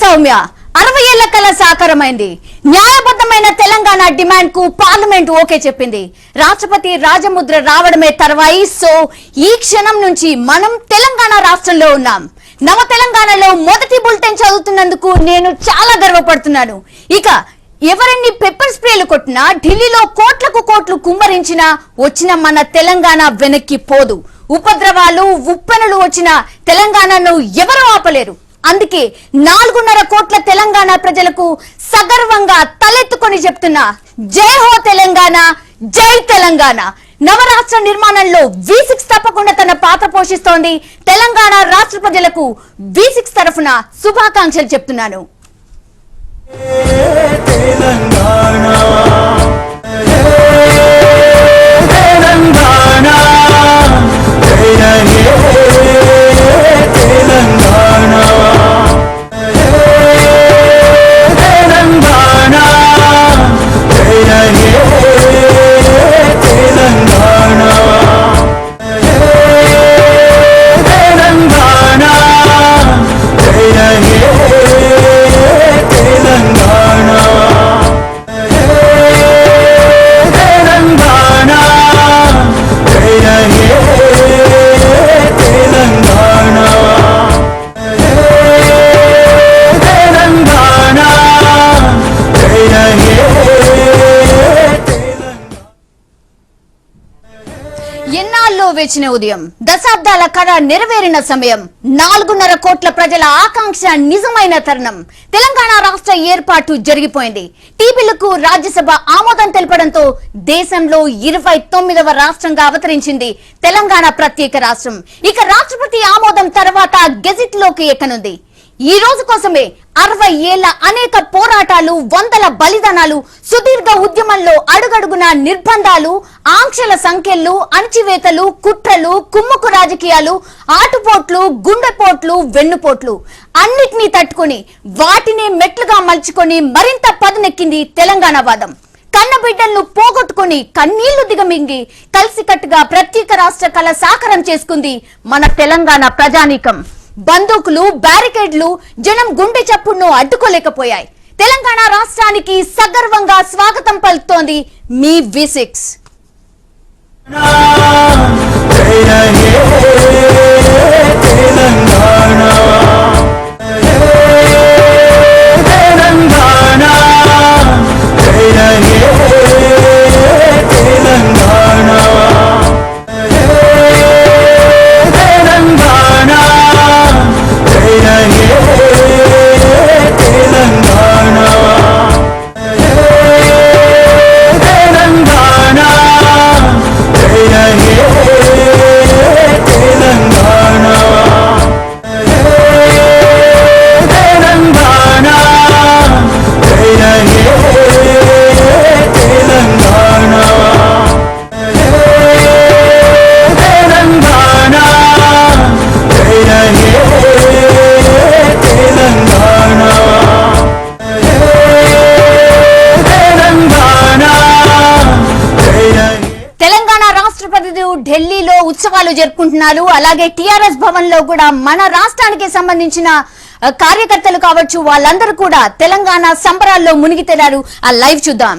సౌమ్య 60 ఏళ్ల కల సాకారమైంది. న్యాయబద్ధమైన తెలంగాణ డిమాండ్ కు పార్లమెంట్ ఓకే చెప్పింది. రాష్ట్రపతి రాజముద్ర రావడమే తర్వాయి. సో ఈ క్షణం నుంచి మనం తెలంగాణ రాష్ట్రంలో ఉన్నాం. నవ తెలంగాణలో మొదటి బులెటిన్ చదువుతున్నందుకు నేను చాలా గర్వపడుతున్నాను. ఇక ఎవరన్ని పెప్పర్ స్ప్రేలు కొట్టినా, ఢిల్లీలో కోట్లకు కోట్లు కుమ్మరించినా వచ్చిన మన తెలంగాణ వెనక్కి పోదు. ఉపద్రవాలు ఉప్పెనలు వచ్చిన తెలంగాణను ఎవరూ ఆపలేరు. అందుకే 4.5 కోట్ల తెలంగాణ ప్రజలకు సగర్వంగా తలెత్తుకొని చెప్తున్నా, జై హో తెలంగాణ, జై తెలంగాణ. నవరాష్ట్ర నిర్మాణంలో V6 తప్పకుండా తన పాత్ర పోషిస్తోంది. తెలంగాణ రాష్ట్ర ప్రజలకు V6 తరఫున శుభాకాంక్షలు చెప్తున్నాను. ఎన్నాళ్ళో వేచిన ఉదయం, దశాబ్దాల కళ నెరవేరిన సమయం, 4.5 కోట్ల ప్రజల ఆకాంక్ష నిజమైన తరుణం. తెలంగాణ రాష్ట్ర ఏర్పాటు జరిగిపోయింది. టీబీలకు రాజ్యసభ ఆమోదం తెలపడంతో దేశంలో 29వ రాష్ట్రంగా అవతరించింది తెలంగాణ ప్రత్యేక రాష్ట్రం. ఇక రాష్ట్రపతి ఆమోదం తర్వాత గెజిట్ లోకి ఎక్కనుంది. ఈ రోజు కోసమే 60 ఏళ్ల అనేక పోరాటాలు, వందల బలిదానాలు, సుదీర్ఘ ఉద్యమంలో అడుగడుగున నిర్బంధాలు, ఆంక్షల సంఖ్యలు, అణచివేతలు, కుట్రలు, కుమ్ముకు రాజకీయాలు, ఆటుపోట్లు, గుండెపోట్లు, వెన్నుపోట్లు అన్నిటినీ తట్టుకొని వాటిని మెట్లుగా మలుచుకొని మరింత పదునెక్కింది తెలంగాణ వాదం. కన్నబిడ్డలను పోగొట్టుకుని కన్నీళ్లు దిగమింగి కలిసికట్టుగా ప్రత్యేక రాష్ట్ర కళ సాకారం చేసుకుంది మన తెలంగాణ ప్రజానీకం. బందూకులు, బ్యారికేడ్లు జనం గుండె చప్పుడును అడ్డుకోలేకపోయాయి. తెలంగాణ రాష్ట్రానికి సగర్వంగా స్వాగతం పలుకుతోంది మీ V6. ఢిల్లీలో ఉత్సవాలు జరుపుకుంటున్నారు. అలాగే టిఆర్ఎస్ భవన్ లో కూడా మన రాష్ట్రానికి సంబంధించిన కార్యకర్తలు కావచ్చు, వాళ్ళందరూ కూడా తెలంగాణ సంబరాల్లో మునిగితేరారు. ఆ లైవ్ చూద్దాం.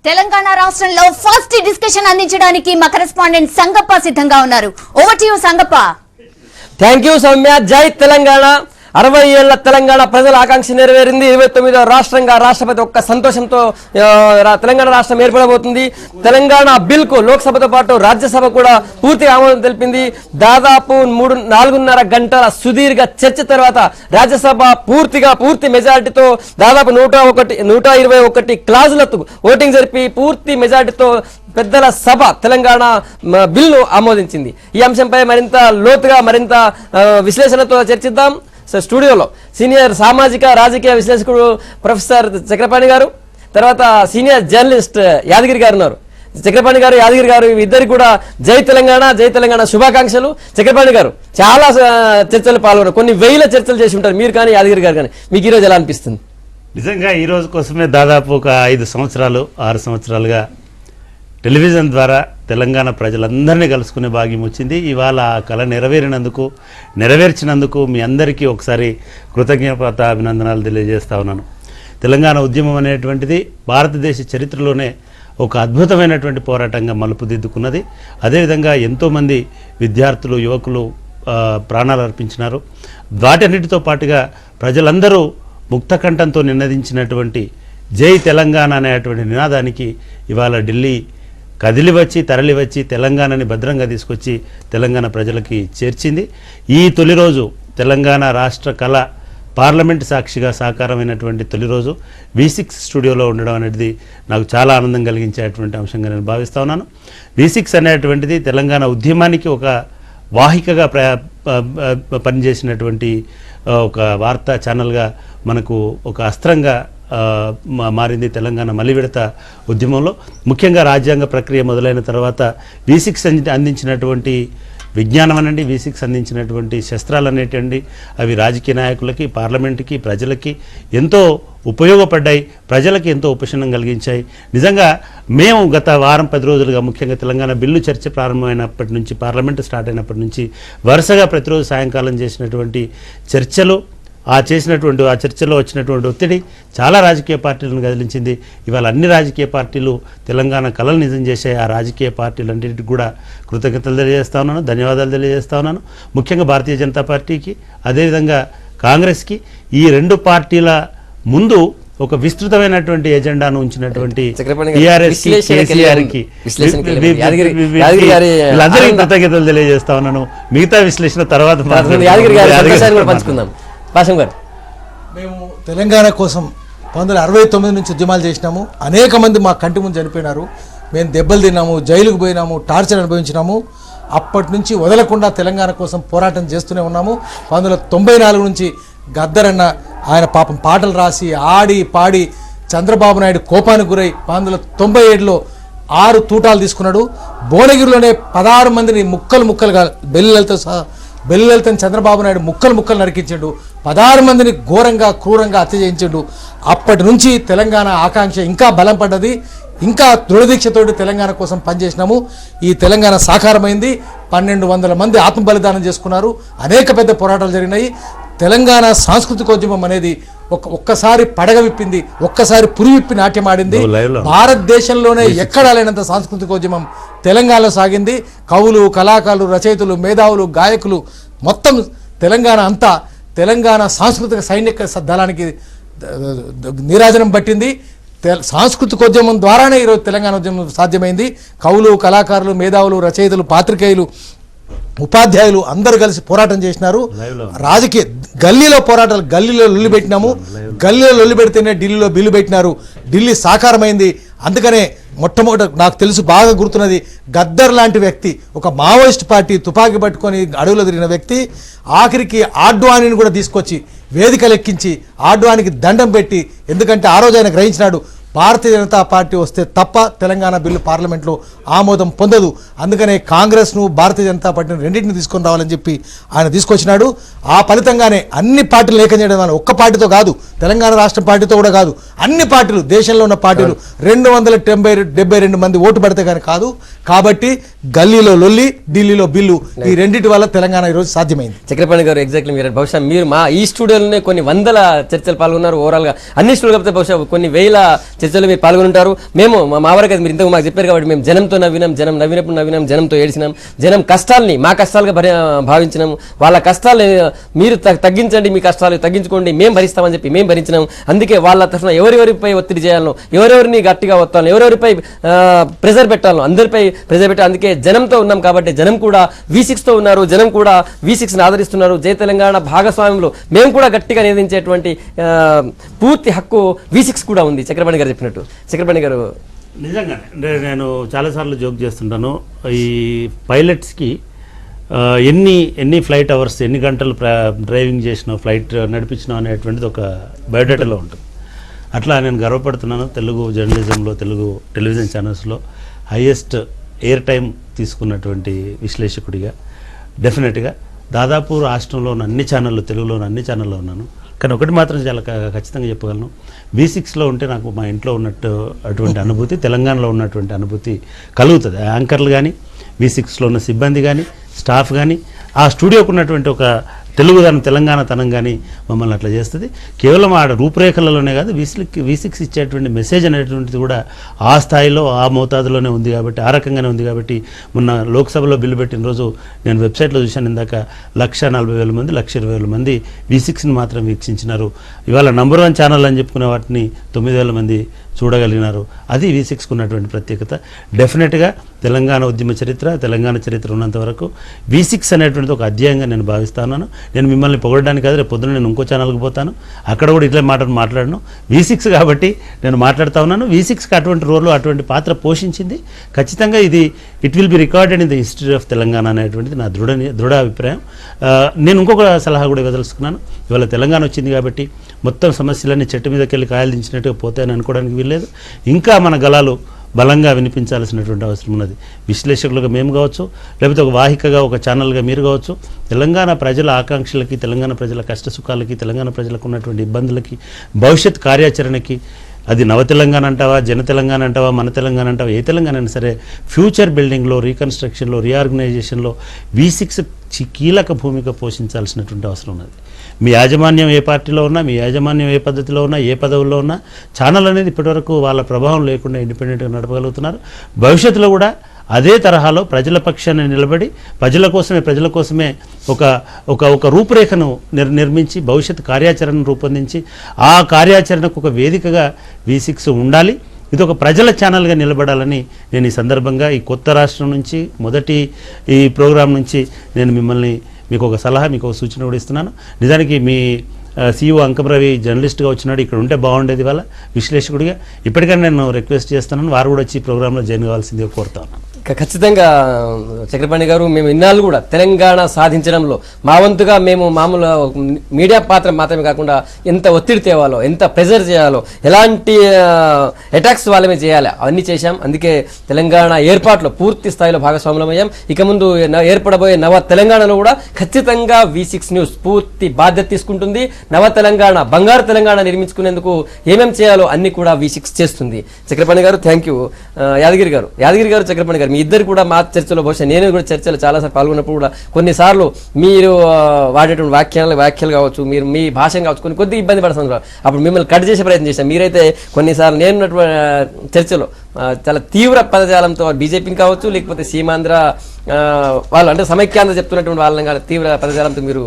తెలంగాణ రాష్ట్రంలో ఫస్ట్ డిస్కషన్ అందించడానికి మా కరెస్పాండెంట్ సంగప్ప సిద్ధంగా ఉన్నారు. Over to you Sangappa. Thank you Soumya. జై తెలంగాణ. 60 ఏళ్ల తెలంగాణ ప్రజల ఆకాంక్ష నెరవేరింది. 29వ రాష్ట్రంగా రాష్ట్రపతి ఒక్క సంతోషంతో తెలంగాణ రాష్ట్రం ఏర్పడబోతుంది. తెలంగాణ బిల్ కు లోక్సభతో పాటు రాజ్యసభ కూడా పూర్తిగా ఆమోదం తెలిపింది. దాదాపు 4.5 గంటల సుదీర్ఘ చర్చ తర్వాత రాజ్యసభ పూర్తి మెజారిటీతో దాదాపు 121 క్లాజులతో ఓటింగ్ జరిపి పూర్తి మెజారిటీతో పెద్దల సభ తెలంగాణ బిల్లు ఆమోదించింది. ఈ అంశంపై మరింత లోతుగా మరింత విశ్లేషణతో చర్చిద్దాం. స్టూడియోలో సీనియర్ సామాజిక రాజకీయ విశ్లేషకుడు ప్రొఫెసర్ చక్రపాణి గారు, తర్వాత సీనియర్ జర్నలిస్ట్ యాదగిరి గారు ఉన్నారు. చక్రపాణి గారు, యాదగిరి గారు ఇద్దరికి కూడా జై తెలంగాణ శుభాకాంక్షలు. చక్రపాణి గారు చాలా చర్చలు పాల్గొన్నారు, కొన్ని వేల చర్చలు చేసి ఉంటారు మీరు కానీ యాదగిరి గారు కానీ. మీకు ఈరోజు ఎలా అనిపిస్తుంది? నిజంగా ఈ రోజు కోసమే దాదాపు ఒక 5 సంవత్సరాలు 6 సంవత్సరాలుగా టెలివిజన్ ద్వారా తెలంగాణ ప్రజలందరినీ కలుసుకునే భాగ్యం వచ్చింది. ఇవాళ ఆ కళ నెరవేర్చినందుకు మీ అందరికీ ఒకసారి కృతజ్ఞత అభినందనాలు తెలియజేస్తా ఉన్నాను. తెలంగాణ ఉద్యమం అనేటువంటిది భారతదేశ చరిత్రలోనే ఒక అద్భుతమైనటువంటి పోరాటంగా మలుపుదిద్దుకున్నది. అదేవిధంగా ఎంతోమంది విద్యార్థులు, యువకులు ప్రాణాలు అర్పించినారు. వాటన్నిటితో పాటుగా ప్రజలందరూ ముక్తకంఠంతో నినదించినటువంటి జై తెలంగాణ అనేటువంటి నినాదానికి ఇవాళ ఢిల్లీ తరలి వచ్చి తెలంగాణని భద్రంగా తీసుకొచ్చి తెలంగాణ ప్రజలకి చేర్చింది. ఈ తొలి రోజు తెలంగాణ రాష్ట్ర కళ పార్లమెంట్ సాక్షిగా సాకారమైనటువంటి తొలి రోజు V6 స్టూడియోలో ఉండడం అనేది నాకు చాలా ఆనందం కలిగించేటువంటి అంశంగా నేను భావిస్తా ఉన్నాను. V6 అనేటువంటిది తెలంగాణ ఉద్యమానికి ఒక వాహికగా పనిచేసినటువంటి ఒక వార్తా ఛానల్గా మనకు ఒక అస్త్రంగా మారింది తెలంగాణ మలివిడత ఉద్యమంలో. ముఖ్యంగా రాజ్యాంగ ప్రక్రియ మొదలైన తర్వాత V6 అందించినటువంటి విజ్ఞానం అనండి, V6 అందించినటువంటి శస్త్రాలు అనేటండి, అవి రాజకీయ నాయకులకి, పార్లమెంటుకి, ప్రజలకి ఎంతో ఉపయోగపడ్డాయి, ప్రజలకి ఎంతో ఉపశమనం కలిగించాయి. నిజంగా మేము గత వారం 10 రోజులుగా ముఖ్యంగా తెలంగాణ బిల్లు చర్చ ప్రారంభమైనప్పటి నుంచి, పార్లమెంటు స్టార్ట్ అయినప్పటి నుంచి వరుసగా ప్రతిరోజు సాయంకాలం చేసినటువంటి చర్చలు, ఆ చర్చలో వచ్చినటువంటి ఒత్తిడి చాలా రాజకీయ పార్టీలను కదిలించింది. ఇవాళ అన్ని రాజకీయ పార్టీలు తెలంగాణ కళలు నిజం చేసే ఆ రాజకీయ పార్టీలన్నింటికి కూడా కృతజ్ఞతలు తెలియజేస్తా ఉన్నాను, ధన్యవాదాలు తెలియజేస్తా ఉన్నాను. ముఖ్యంగా భారతీయ జనతా పార్టీకి, అదేవిధంగా కాంగ్రెస్కి, ఈ 2 పార్టీల ముందు ఒక విస్తృతమైనటువంటి ఎజెండాను ఉంచినటువంటి టీఆర్ఎస్ కి, కేసీఆర్ కి వీళ్ళందరికీ కృతజ్ఞతలు తెలియజేస్తా ఉన్నాను. మిగతా విశ్లేషణ తర్వాత మేము తెలంగాణ కోసం 1969 నుంచి ఉద్యమాలు చేసినాము. అనేక మంది మా కంటి ముందు చనిపోయినారు. మేము దెబ్బలు తిన్నాము, జైలుకు పోయినాము, టార్చర్ అనుభవించినాము. అప్పటి నుంచి వదలకుండా తెలంగాణ కోసం పోరాటం చేస్తూనే ఉన్నాము. 1994 నుంచి గద్దరన్న ఆయన పాపం పాటలు రాసి ఆడి పాడి చంద్రబాబు నాయుడు కోపానికి గురై 1997లో 6 తూటాలు తీసుకున్నాడు. భువనగిరిలోనే 16 మందిని ముక్కలుగా బెల్లిలతో చంద్రబాబు నాయుడు ముక్కలు నరికించాడు. 16 మందిని ఘోరంగా క్రూరంగా హత్య చేయించాడు. అప్పటి నుంచి తెలంగాణ ఆకాంక్ష ఇంకా బలం పడ్డది. ఇంకా దృఢదీక్షతోటి తెలంగాణ కోసం పనిచేసినాము. ఈ తెలంగాణ సాకారమైంది. 1200 మంది ఆత్మ బలిదానం చేసుకున్నారు. అనేక పెద్ద పోరాటాలు జరిగినాయి. తెలంగాణ సాంస్కృతికోద్యమం అనేది ఒక్కసారి పడగ విప్పింది, ఒక్కసారి పురివిప్పి నాట్యం ఆడింది. భారతదేశంలోనే ఎక్కడా లేనంత సాంస్కృతికోద్యమం తెలంగాణలో సాగింది. కవులు, కళాకారులు, రచయితలు, మేధావులు, గాయకులు మొత్తం తెలంగాణ అంతా తెలంగాణ సాంస్కృతిక సైనిక దళానికి నీరాజనం పట్టింది. సాంస్కృతికోద్యమం ద్వారానే ఈరోజు తెలంగాణ ఉద్యమం సాధ్యమైంది. కవులు, కళాకారులు, మేధావులు, రచయితలు, పాత్రికేయులు, ఉపాధ్యాయులు అందరూ కలిసి పోరాటం చేసినారు. రాజకీయ గల్లీలో పోరాటాలు, గల్లీలో లొల్లి పెట్టినాము. గల్లీలో లొల్లి పెడితేనే ఢిల్లీలో బిల్లు పెట్టినారు. ఢిల్లీ సాకారమైంది. అందుకనే మొట్టమొదట నాకు తెలుసు, బాగా గుర్తున్నది, గద్దర్ లాంటి వ్యక్తి, ఒక మావోయిస్ట్ పార్టీ తుపాకీ పట్టుకొని అడవిలో తిరిగిన వ్యక్తి ఆఖరికి ఆడ్వాణిని కూడా తీసుకొచ్చి వేదికలు ఎక్కించి ఆడ్వానికి దండం పెట్టి, ఎందుకంటే ఆ రోజు ఆయన గ్రహించినాడు భారతీయ జనతా పార్టీ వస్తే తప్ప తెలంగాణ బిల్లు పార్లమెంట్లో ఆమోదం పొందదు. అందుకనే కాంగ్రెస్ను, భారతీయ జనతా పార్టీని రెండింటిని తీసుకొని రావాలని చెప్పి ఆయన తీసుకొచ్చినాడు. ఆ ఫలితంగానే అన్ని పార్టీలు ఏకం చేయడం వల్ల, ఒక్క పార్టీతో కాదు, తెలంగాణ రాష్ట్ర పార్టీతో కూడా కాదు, అన్ని పార్టీలు, దేశంలో ఉన్న పార్టీలు 272 మంది ఓటు పడితే కానీ కాదు. కాబట్టి గల్లీలో లొల్లి, ఢిల్లీలో బిల్లు, ఈ రెండింటి వల్ల తెలంగాణ ఈరోజు సాధ్యమైంది. చక్రపాణి గారు, ఎగ్జాక్ట్లీ మీరు బహుశా మీరు మా ఈ స్టూడియోలోనే కొన్ని వందల చర్చలు పాల్గొన్నారు. ఓవరాల్గా అన్ని స్టూడియో కాకపోతే బహుశా కొన్ని వేల చర్చలో మీరు పాల్గొంటారు. మేము మా వరకు మీరు ఇంతకు మాకు చెప్పారు కాబట్టి మేము జనంతో నవ్వినాం, జనం నవ్వినప్పుడు నవ్వినాం, జనంతో ఏడ్చినాం, జనం కష్టాలని మా కష్టాలుగా భావించినాం. వాళ్ళ కష్టాలు మీరు తగ్గించండి, మీ కష్టాలు తగ్గించుకోండి, మేము భరిస్తామని చెప్పి మేము భరించినాం. అందుకే వాళ్ళ తరఫున ఎవరెవరిపై ఒత్తిడి చేయాలను, ఎవరెవరిని గట్టిగా ఒత్తాలను, ఎవరెవరిపై ప్రెజర్ పెట్టాలను, అందరిపై ప్రెజర్ పెట్టాలి. అందుకే జనంతో ఉన్నాం కాబట్టి జనం కూడా V6తో ఉన్నారు, జనం కూడా V6ని ఆదరిస్తున్నారు. జై తెలంగాణ భాగస్వామ్యంలో మేము కూడా గట్టిగా నివేదించేటువంటి పూర్తి హక్కు V6 కూడా ఉంది. చక్రపాణి గారు చెప్పినట్టు. చక్రపాణి గారు నిజంగానే అంటే నేను చాలాసార్లు జోక్ చేస్తుంటాను, ఈ పైలట్స్కి ఎన్ని ఫ్లైట్ అవర్స్, ఎన్ని గంటలు డ్రైవింగ్ చేసినా, ఫ్లైట్ నడిపించినా అనేటువంటిది ఒక బయోడేటాలో ఉంటుంది. అట్లా నేను గర్వపడుతున్నాను. తెలుగు జర్నలిజంలో, తెలుగు టెలివిజన్ ఛానల్స్లో హైయెస్ట్ ఎయిర్ టైం తీసుకున్నటువంటి విశ్లేషకుడిగా డెఫినెట్గా దాదాపు రాష్ట్రంలో ఉన్న అన్ని ఛానళ్ళు, తెలుగులోని అన్ని ఛానల్లో ఉన్నాను. కానీ ఒకటి మాత్రం చాలా ఖచ్చితంగా చెప్పగలను, V6లో ఉంటే నాకు మా ఇంట్లో ఉన్నట్టు అటువంటి అనుభూతి, తెలంగాణలో ఉన్నటువంటి అనుభూతి కలుగుతుంది. యాంకర్లు కానీ, V6లో ఉన్న సిబ్బంది కానీ, స్టాఫ్ కానీ, ఆ స్టూడియోకు ఉన్నటువంటి ఒక తెలుగుదనం, తెలంగాణ తనం కానీ మమ్మల్ని అట్లా చేస్తుంది. కేవలం ఆ రూపురేఖలలోనే కాదు, V6 ఇచ్చేటువంటి మెసేజ్ అనేటువంటిది కూడా ఆ స్థాయిలో, ఆ మోతాదులోనే ఉంది కాబట్టి, ఆ రకంగానే ఉంది కాబట్టి, మొన్న లోక్సభలో బిల్లు పెట్టిన రోజు నేను వెబ్సైట్లో చూశాను, ఇందాక 140,000 మంది, 120,000 మంది V6ని మాత్రం వీక్షించినారు. ఇవాళ నంబర్ 1 ఛానల్ అని చెప్పుకునే వాటిని 9,000 మంది చూడగలిగినారు. అది V6కు ఉన్నటువంటి ప్రత్యేకత. డెఫినెట్గా తెలంగాణ ఉద్యమ చరిత్ర, తెలంగాణ చరిత్ర ఉన్నంత వరకు V6 అనేటువంటిది ఒక అధ్యాయంగా నేను భావిస్తున్నాను. నేను మిమ్మల్ని పొగడడానికి కాదు, రేపు పొద్దున నేను ఇంకో ఛానల్కి పోతాను, అక్కడ కూడా ఇట్లా మాట్లాడను. V6 కాబట్టి నేను మాట్లాడుతూ ఉన్నాను. V6కి అటువంటి రోలు, అటువంటి పాత్ర పోషించింది. ఖచ్చితంగా it will be recorded in the history of Telangana అనేటువంటిది నా దృఢ అభిప్రాయం. నేను ఇంకొక సలహా కూడా ఇవ్వదలుచుకున్నాను. ఇవాళ తెలంగాణ వచ్చింది కాబట్టి మొత్తం సమస్యలన్నీ చెట్టు మీదకి వెళ్ళి కాయలు దించినట్టుగా పోతాయని అనుకోవడానికి వీల్లేదు. ఇంకా మన గలాలు బలంగా వినిపించాల్సినటువంటి అవసరం ఉన్నది. విశ్లేషకులుగా మేము కావచ్చు, లేకపోతే ఒక వాహికగా, ఒక ఛానల్గా మీరు కావచ్చు, తెలంగాణ ప్రజల ఆకాంక్షలకి, తెలంగాణ ప్రజల కష్టసుఖాలకి, తెలంగాణ ప్రజలకు ఉన్నటువంటి ఇబ్బందులకి, భవిష్యత్ కార్యాచరణకి, అది నవ తెలంగాణ అంటావా, జన తెలంగాణ అంటావా, మన తెలంగాణ అంటావా, ఏ తెలంగాణ అయినా సరే ఫ్యూచర్ బిల్డింగ్లో, రీకన్స్ట్రక్షన్లో, రీఆర్గనైజేషన్లో V6 కీలక భూమిక పోషించాల్సినటువంటి అవసరం ఉన్నది. మీ యాజమాన్యం ఏ పార్టీలో ఉన్నా, మీ యాజమాన్యం ఏ పద్ధతిలో ఉన్నా, ఏ పదవుల్లో ఉన్నా, ఛానల్ అనేది ఇప్పటివరకు వాళ్ళ ప్రభావం లేకుండా ఇండిపెండెంట్గా నడపగలుగుతున్నారు. భవిష్యత్తులో కూడా అదే తరహాలో ప్రజల పక్షాన్ని నిలబడి ప్రజల కోసమే ఒక రూపురేఖను నిర్మించి, భవిష్యత్ కార్యాచరణను రూపొందించి, ఆ కార్యాచరణకు ఒక వేదికగా V6 ఉండాలి. ఇది ఒక ప్రజల ఛానల్గా నిలబడాలని నేను ఈ సందర్భంగా, ఈ కొత్త రాష్ట్రం నుంచి, మొదటి ఈ ప్రోగ్రాం నుంచి నేను మీకు ఒక సలహా, మీకు ఒక సూచన కూడా ఇస్తున్నాను. నిజానికి మీ CEO అంకం రవి జర్నలిస్ట్గా వచ్చినాడు, ఇక్కడ ఉంటే బాగుండేది వాళ్ళ విశ్లేషకుడిగా. ఇప్పటికైనా నేను రిక్వెస్ట్ చేస్తున్నాను, వారు కూడా వచ్చి ఈ ప్రోగ్రాంలో జాయిన్ కావాల్సిందిగా కోరుతా ఉన్నాను. ఖచ్చితంగా చక్రపాణి గారు, మేము ఇన్నాళ్ళు కూడా తెలంగాణ సాధించడంలో మా వంతుగా మేము మామూలు మీడియా పాత్ర మాత్రమే కాకుండా ఎంత ఒత్తిడి తేవాలో, ఎంత ప్రెజర్ చేయాలో, ఎలాంటి అటాక్స్ వాళ్ళమే చేయాలి, అవన్నీ చేశాం. అందుకే తెలంగాణ ఏర్పాటులో పూర్తి స్థాయిలో భాగస్వాములమయ్యాం. ఇక ముందు ఏర్పడబోయే నవ తెలంగాణలో కూడా ఖచ్చితంగా V6 న్యూస్ పూర్తి బాధ్యత తీసుకుంటుంది. నవ తెలంగాణ, బంగారు తెలంగాణ నిర్మించుకునేందుకు ఏమేం చేయాలో అన్ని కూడా V6 చేస్తుంది. చక్రపాణి గారు థ్యాంక్ యూ. యాదగిరి గారు చక్రపాణి గారు, మీ ఇద్దరు కూడా మా చర్చలో, బహుశా నేను కూడా చర్చలో చాలాసార్లు పాల్గొన్నప్పుడు కూడా కొన్నిసార్లు మీరు వాడేటువంటి వ్యాఖ్యలు కావచ్చు, మీరు మీ భాష కావచ్చు, కొద్దిగా ఇబ్బంది పడుతున్నారు. అప్పుడు మిమ్మల్ని కట్ చేసే ప్రయత్నం చేశాను. మీరైతే కొన్నిసార్లు నేనున్నటువంటి చర్చలో చాలా తీవ్ర పదజాలంతో బీజేపీని కావచ్చు, లేకపోతే సీమాంధ్ర వాళ్ళు అంటే సమైక్యాంధ్ర చెప్తున్నటువంటి వాళ్ళని తీవ్ర పదజాలంతో మీరు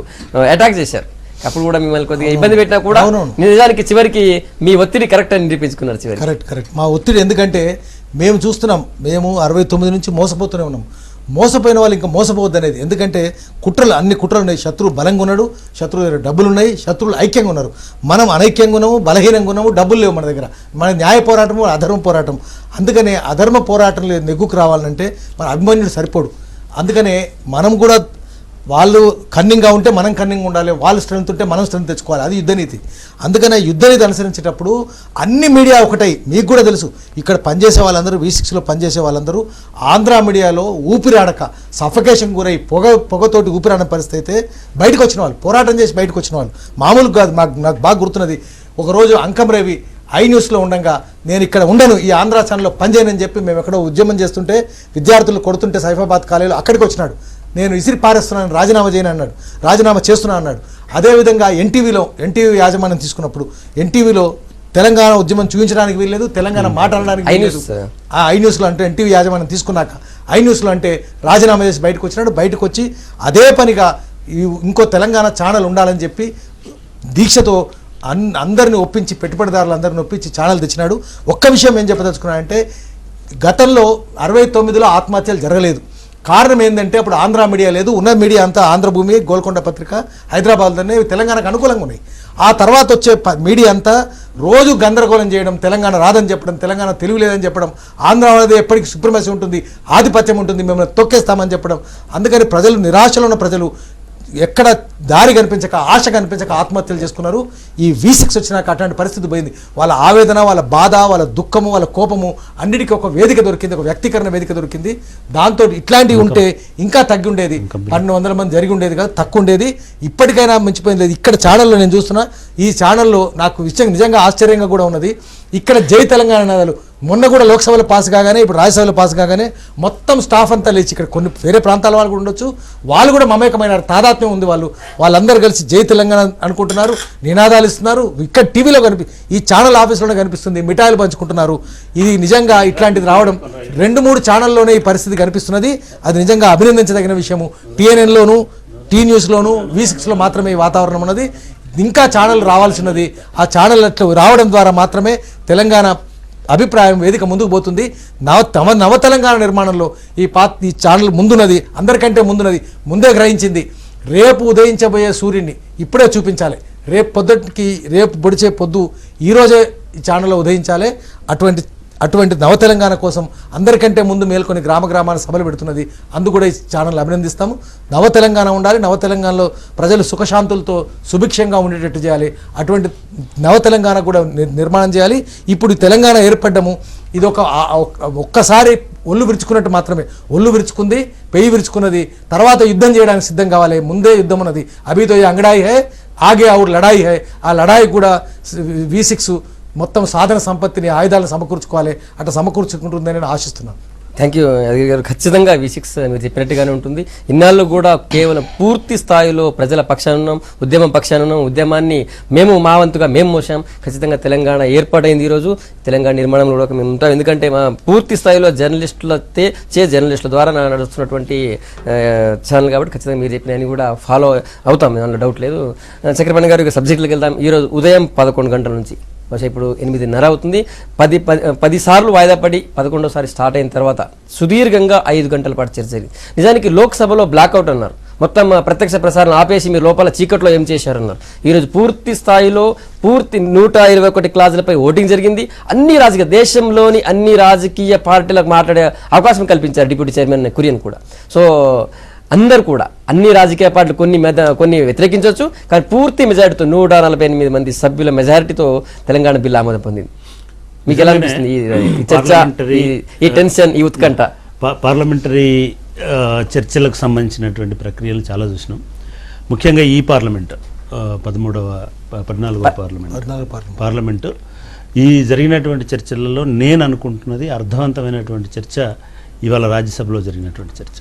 అటాక్ చేశారు. అప్పుడు కూడా మిమ్మల్ని కొద్దిగా ఇబ్బంది పెట్టినా కూడా నిజానికి చివరికి మీ ఒత్తిడి కరెక్ట్ అని నిరూపించుకున్నారు. చివరికి కరెక్ట్ మా ఒత్తిడి, ఎందుకంటే మేము చూస్తున్నాం, మేము 69 నుంచి మోసపోతూనే ఉన్నాం. మోసపోయిన వాళ్ళు ఇంకా మోసపోవద్దు అనేది. ఎందుకంటే అన్ని కుట్రలు ఉన్నాయి. శత్రువు బలంగా ఉన్నాడు, శత్రువు దగ్గర డబ్బులు ఉన్నాయి, శత్రువులు ఐక్యంగా ఉన్నారు. మనం అనైక్యంగా ఉన్నాము, బలహీనంగా ఉన్నాము, డబ్బులు లేవు మన దగ్గర. మన న్యాయ పోరాటము, అధర్మ పోరాటం. అందుకనే అధర్మ పోరాటంలో నెగ్గుకు రావాలంటే మన అభిమన్యుడు సరిపోడు. అందుకనే మనం కూడా, వాళ్ళు కన్నింగ్గా ఉంటే మనం కన్నింగ్ ఉండాలి, వాళ్ళు స్ట్రెంత్ ఉంటే మనం స్ట్రెంత్ తెచ్చుకోవాలి. అది యుద్ధనీతి. అందుకనే యుద్ధనీతి అనుసరించేటప్పుడు అన్ని మీడియా ఒకటై, మీకు కూడా తెలుసు, ఇక్కడ పనిచేసే వాళ్ళందరూ, V6లో పనిచేసే వాళ్ళందరూ ఆంధ్ర మీడియాలో ఊపిరాడక సఫకేషన్ గురై పొగతోటి ఊపిరాడని పరిస్థితి అయితే బయటకు వచ్చిన వాళ్ళు, పోరాటం చేసి బయటకు వచ్చిన వాళ్ళు మామూలుగా కాదు. నాకు బాగా గుర్తున్నది, ఒకరోజు అంకం రవి iNewsలో ఉండగా, నేను ఇక్కడ ఉండను, ఈ ఆంధ్ర ఛానల్లో పనిచేయనని చెప్పి మేము ఎక్కడో ఉద్యమం చేస్తుంటే, విద్యార్థులు కొడుతుంటే సైఫాబాద్ కాలేజీలో అక్కడికి వచ్చినాడు. నేను ఇసిరి పారేస్తున్నాను, రాజీనామా చేయను అన్నాడు. రాజీనామా చేస్తున్నా అన్నాడు. అదేవిధంగా ఎన్టీవీ యాజమాన్యం తీసుకున్నప్పుడు, ఎన్టీవీలో తెలంగాణ ఉద్యమం చూపించడానికి వీల్లేదు, తెలంగాణ మాట్లాడడానికి వీల్లేదు. ఆ ఐ న్యూస్లో అంటే ఎన్టీవీ యాజమాన్యం తీసుకున్నాక ఐ న్యూస్లో అంటే రాజీనామా చేసి బయటకు వచ్చినాడు. బయటకు వచ్చి అదే పనిగా ఇంకో తెలంగాణ ఛానల్ ఉండాలని చెప్పి దీక్షతో అందరిని ఒప్పించి, పెట్టుబడిదారులందరిని ఒప్పించి ఛానల్ తెచ్చినాడు. ఒక్క విషయం ఏం చెప్పదలుచుకున్నాడంటే, గతంలో 69లో ఆత్మహత్యలు జరగలేదు. కారణం ఏంటంటే అప్పుడు ఆంధ్ర మీడియా లేదు, ఉన్న మీడియా అంతా ఆంధ్రభూమి, గోల్కొండ పత్రిక, హైదరాబాద్లోనే తెలంగాణకు అనుకూలంగా ఉన్నాయి. ఆ తర్వాత వచ్చే మీడియా అంతా రోజు గందరగోళం చేయడం, తెలంగాణ రాదని చెప్పడం, తెలంగాణ తెలుగు లేదని చెప్పడం, ఆంధ్ర అనేది ఎప్పటికీ సుప్రమసీ ఉంటుంది, ఆధిపత్యం ఉంటుంది, మిమ్మల్ని తొక్కేస్తామని చెప్పడం. అందుకని ప్రజలు, నిరాశలో ఉన్న ప్రజలు ఎక్కడ దారి కనిపించక, ఆశ కనిపించక ఆత్మహత్యలు చేసుకున్నారు. ఈ V6 వచ్చినాక అట్లాంటి పరిస్థితి పోయింది. వాళ్ళ ఆవేదన, వాళ్ళ బాధ, వాళ్ళ దుఃఖము, వాళ్ళ కోపము అన్నిటికీ ఒక వేదిక దొరికింది, ఒక వ్యక్తీకరణ వేదిక దొరికింది. దాంతో ఇట్లాంటివి ఉంటే ఇంకా తగ్గి ఉండేది, 1200 మంది జరిగి ఉండేది కాదు, తక్కువ ఉండేది. ఇప్పటికైనా మించిపోయింది. ఇక్కడ ఛానల్లో నేను చూస్తున్నా, ఈ ఛానల్లో నాకు విషయం నిజంగా ఆశ్చర్యంగా కూడా ఉన్నది. ఇక్కడ జై తెలంగాణ నినాదాలు మొన్న కూడా లోక్సభలో పాస్ కాగానే, ఇప్పుడు రాజ్యసభలో పాస్ కాగానే మొత్తం స్టాఫ్ అంతా లేచి, ఇక్కడ కొన్ని వేరే ప్రాంతాల వాళ్ళు కూడా ఉండొచ్చు, వాళ్ళు కూడా మమేకమైనారు, తాదాత్మ్యం ఉంది. వాళ్ళందరూ కలిసి జై తెలంగాణ అనుకుంటున్నారు, నినాదాలు ఇస్తున్నారు. ఇక్కడ టీవీలో ఈ ఛానల్ ఆఫీస్లోనే కనిపిస్తుంది, మిఠాయిలు పంచుకుంటున్నారు. ఇది నిజంగా ఇట్లాంటిది రావడం 2-3 ఛానల్లోనే ఈ పరిస్థితి కనిపిస్తున్నది. అది నిజంగా అభినందించదగిన విషయము. TNNలోను, టీ న్యూస్లోను, V6లో మాత్రమే ఈ వాతావరణం ఉన్నది. ఇంకా ఛానల్ రావాల్సినది. ఆ ఛానల్ రావడం ద్వారా మాత్రమే తెలంగాణ అభిప్రాయం వేదిక ముందుకు పోతుంది. నవ తెలంగాణ నిర్మాణంలో ఈ ఛానల్ ముందున్నది, అందరికంటే ముందున్నది, ముందే గ్రహించింది. రేపు ఉదయించబోయే సూర్యుడిని ఇప్పుడే చూపించాలి. రేపు పొద్దుటికి, రేపు పొడిచే పొద్దు ఈరోజే ఈ ఛానల్లో ఉదయించాలి. అటువంటి నవ తెలంగాణ కోసం అందరికంటే ముందు మేల్కొని గ్రామాన సభలు పెడుతున్నది. అందుకు కూడా ఈ ఛానల్ అభినందిస్తాము. నవ తెలంగాణ ఉండాలి, నవ తెలంగాణలో ప్రజలు సుఖశాంతులతో సుభిక్షంగా ఉండేటట్టు చేయాలి. అటువంటి నవ తెలంగాణ కూడా నిర్మాణం చేయాలి. ఇప్పుడు తెలంగాణ ఏర్పడ్డము, ఇది ఒక్కసారి ఒళ్ళు విరుచుకున్నట్టు మాత్రమే. ఒళ్ళు విరుచుకుంది, పెయ్యి విరుచుకున్నది, తర్వాత యుద్ధం చేయడానికి సిద్ధం కావాలి. ముందే యుద్ధం ఉన్నది. అభితో అంగడాయి హై, ఆగే ఔర్ లడాయి హై. ఆ లడాయి కూడా V6 మొత్తం సాధన సంపత్తిని, ఆయుధాలను సమకూర్చుకోవాలి. అట్లా సమకూర్చుకుంటుందని నేను ఆశిస్తున్నాను. థ్యాంక్ యూ యాదగిరి గారు. ఖచ్చితంగా V6 మీరు చెప్పినట్టుగానే ఉంటుంది. ఇన్నాళ్ళు కూడా కేవలం పూర్తి స్థాయిలో ప్రజల పక్షాన ఉన్నాం, ఉద్యమం పక్షాన ఉన్నాం. ఉద్యమాన్ని మా వంతుగా మేము మోసాం. ఖచ్చితంగా తెలంగాణ ఏర్పాటైంది. ఈరోజు తెలంగాణ నిర్మాణంలో కూడా మేము ఉంటాం. ఎందుకంటే మా పూర్తి స్థాయిలో జర్నలిస్టుల ద్వారా నడుస్తున్నటువంటి ఛానల్ కాబట్టి ఖచ్చితంగా మీరు చెప్పిన కూడా ఫాలో అవుతాం, దాంట్లో డౌట్ లేదు. చక్రపాణి గారు ఇక సబ్జెక్టులకు వెళ్దాం. ఈరోజు ఉదయం 11 గంటల నుంచి బహుశా ఇప్పుడు 8:30 అవుతుంది. 10 సార్లు వాయిదా పడి 11వ స్టార్ట్ అయిన తర్వాత సుదీర్ఘంగా 5 గంటల పాటు చర్చ జరిగింది. నిజానికి లోక్సభలో బ్లాక్అవుట్ అన్నారు, మొత్తం ప్రత్యక్ష ప్రసారం ఆపేసి మీరు లోపల చీకట్లో ఏం చేశారన్నారు. ఈరోజు పూర్తి స్థాయిలో 121 క్లాజులపై ఓటింగ్ జరిగింది. దేశంలోని అన్ని రాజకీయ పార్టీలకు మాట్లాడే అవకాశం కల్పించారు డిప్యూటీ చైర్మన్ కురియన్ కూడా. సో అందరూ కూడా, అన్ని రాజకీయ పార్టీలు కొన్ని వ్యతిరేకించవచ్చు, కానీ పూర్తి మెజారిటీతో 148 మంది సభ్యుల మెజారిటీతో తెలంగాణ బిల్లు ఆమోదం పొందింది. మీకు ఎలా అనిపిస్తుంది ఈ చర్చ, ఈ టెన్షన్, ఈ ఉత్కంఠ? పార్లమెంటరీ చర్చలకు సంబంధించినటువంటి ప్రక్రియలు చాలా చూసినాం. ముఖ్యంగా ఈ పార్లమెంట్ 14వ పార్లమెంటు ఈ జరిగినటువంటి చర్చలలో నేను అనుకుంటున్నది అర్థవంతమైనటువంటి చర్చ ఇవాళ రాజ్యసభలో జరిగినటువంటి చర్చ.